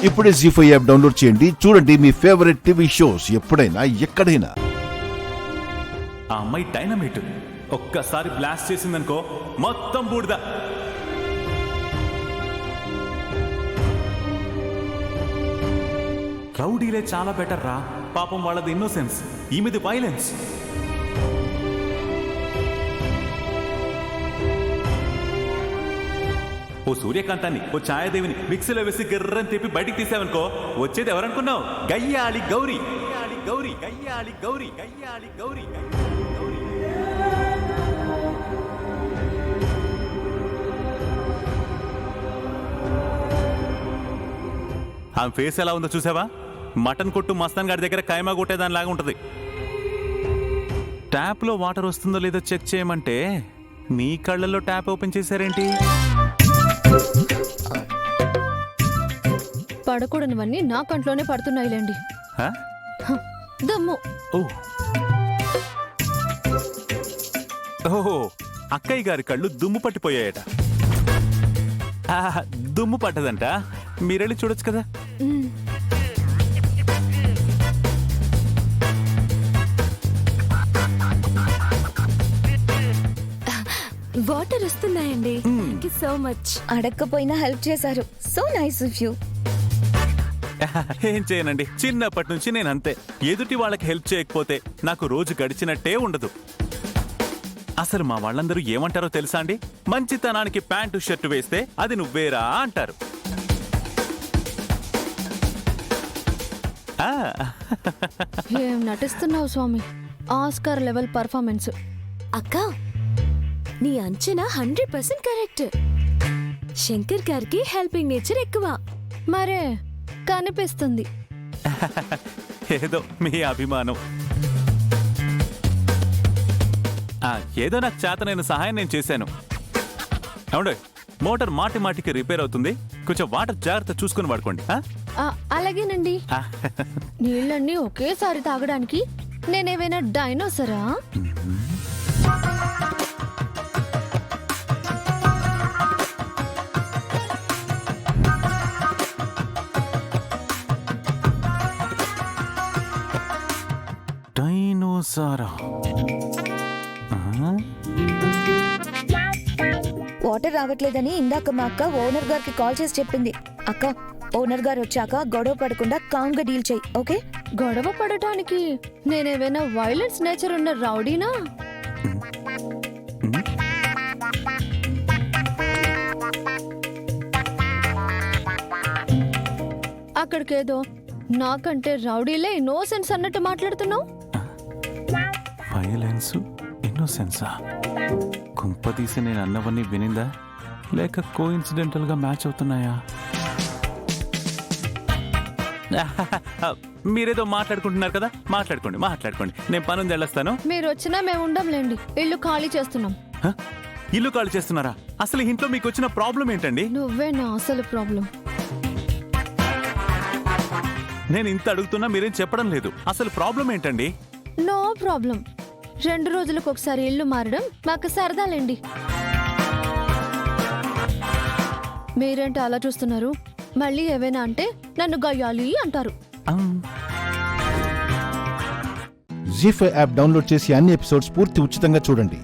ఇప్పుడే జీ5 app download చేయండి. చూడండి మీ ఫేవరెట్ టీవీ షోస్ ఎప్పుడైనా ఎక్కడైనా. ఆ అమ్మాయి డైనమైట్ ఒక్కసారి బ్లాస్ట్ చేసిందనుకో మొత్తం బూడిద. రౌడీలే చాలా బెటర్ రా. పాపం వాళ్ళది ఇన్నోసెన్స్, ఈమెది వైలెన్స్. ఓ సూర్యకాంతాన్ని, ఓ ఛాయాదేవిని మిక్సీలో వేసి గిర్రని తిప్పి బయటికి తీసావనుకో వచ్చేది ఎవరనుకున్నావు? గయ్యాళి గౌరీ. గౌరీ గయ్యాళి గౌరీ గయ్యాళి గౌరీ గౌరీ. ఆ ఫేస్ ఎలా ఉందో చూసావా? మటన్ కొట్టు మస్తాన్ గారి దగ్గర కైమా కొట్టేదానిలాగా ఉంటుంది. ట్యాప్లో వాటర్ వస్తుందో లేదో చెక్ చేయమంటే మీ కళ్ళల్లో ట్యాప్ ఓపెన్ చేశారేంటి? పడకూడనివన్నీ నా కంట్లోనే పడుతున్నాయిలేండి. దమ్ము. ఓహో, అక్కయ్య గారి కళ్ళు దుమ్ము పట్టిపోయాయట. దుమ్ము పట్టదంట, మీరెళ్ళి చూడొచ్చు కదా. వాటర్ వస్తున్నాయండి. Thank you so much. అడగకపోయినా హెల్ప్ చేశారు. So nice of you. ఏం చేయనండి, చిన్నప్పటి నుంచి నేను అంతే. ఎదుటి వాళ్ళకి హెల్ప్ చేయకపోతే నాకు రోజు గడిచినట్టే ఉండదు. అసలు మా వాళ్ళందరూ ఏమంటారో తెలుసా అండి? మంచితనానికి ప్యాంటు షర్టు వేస్తే అది నువ్వేరా అంటారు. ఏం నటిస్తున్నావు స్వామి? Oscar level performance. అక్క, నీ అంచనా 100% కరెక్ట్. శంకర్ గారికి హెల్పింగ్ నేచర్ ఎక్కువ. మరే కనిపిస్తుంది. ఏదో మీ అభిమానం. ఏదో నాకు చేతనైన సహాయం నేను చేశాను. అవును, మోటార్ మాటి మాటికి రిపేర్ అవుతుంది. కొంచెం వాటర్ జాగ్రత్త చూసుకుని వాడుకోండి. అలాగేనండి. నీళ్ళన్నీ ఒకేసారి తాగడానికి నేనేమైనా డైనోసరా? డైనోసారా? వాటర్ రావట్లేదని ఇందాక మా అక్క ఓనర్ గారికి కాల్ చేసి చెప్పింది. అక్క, ఓనర్ గారు వచ్చాక గొడవ పడకుండా కామ్ గా డీల్ చెయ్యి, ఓకే? గొడవ పడటానికి నేనేమైనా వైలెన్స్ నేచర్ ఉన్న రౌడీనా? అక్కడికేదో నాకంటే రౌడీలే ఇన్నోసెన్స్ అన్నట్టు మాట్లాడుతున్నావు. వైలెన్స్, ఇన్నోసెన్సా? కుంపదీసి నేను అన్నవన్నీ వినిందా, లేక కోఇన్సిడెంటల్ గా మ్యాచ్ అవుతున్నాయా? మీరేదో మాట్లాడుకుంటున్నారు కదా, మాట్లాడుకోండి. నేను పనుంది వెళ్ళొస్తాను. మీరు వచ్చినా మేము ఉండంలేండి. ఇల్లు ఖాళీ చేస్తున్నాం. ఇల్లు ఖాళీ చేస్తున్నారా? అసలు ఇంట్లో మీకు వచ్చిన ప్రాబ్లం ఏంటండి? నువ్వే నా అసలు ప్రాబ్లం. నేను ఇంత అడుగుతున్నా మీరేం చెప్పడం లేదు. అసలు ప్రాబ్లం ఏంటండి? No problem. 2 రోజులకు ఒకసారి ఇల్లు మారడం మాకు సరదాలేండి. మీరేంటి అలా చూస్తున్నారు? మళ్ళీ ఏవైనా అంటే నన్ను గయ్యాలి అంటారు. జీ5 యాప్ డౌన్లోడ్ చేసి అన్ని ఎపిసోడ్స్ పూర్తి ఉచితంగా చూడండి.